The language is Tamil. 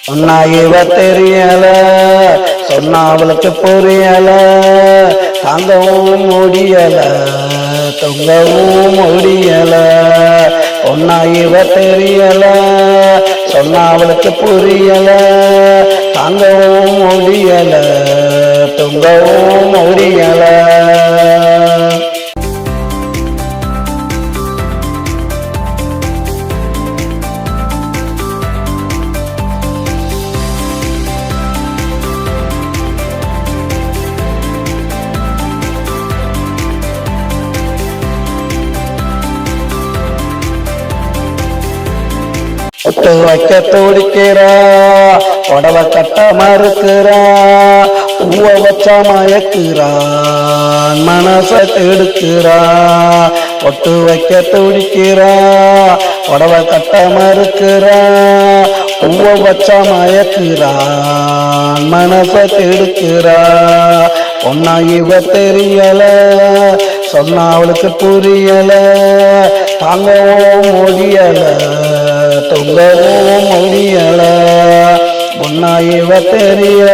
சொன்னா இவ தெரியல, சொன்னா அவளுக்கு புரியல, தாங்கவும் முடியல, தொங்கவும் முடியல. சொன்னா இவ தெரியல, சொன்னா அவளுக்கு புரியல, தாங்கவும் முடியல, தொங்கவும் முடியல. ஒட்டு வைக்க துடிக்கிறா, உடவ கட்ட மறுக்கிறா, பூவ வச்சா மயக்கிறா, மனச கெடுக்கிறா. ஒட்டு வைக்க துடிக்கிறா, உடவ கட்ட மறுக்கிறா, பூவ வச்சா மயக்கிறா, மனச கெடுக்கிறா. பொண்ணா இவ தெரியல, சொன்னா அவளுக்கு புரியல, தாங்கவும் முடியல, தொங்கவும் முடியல. பொண்ணா இவ தெரியல,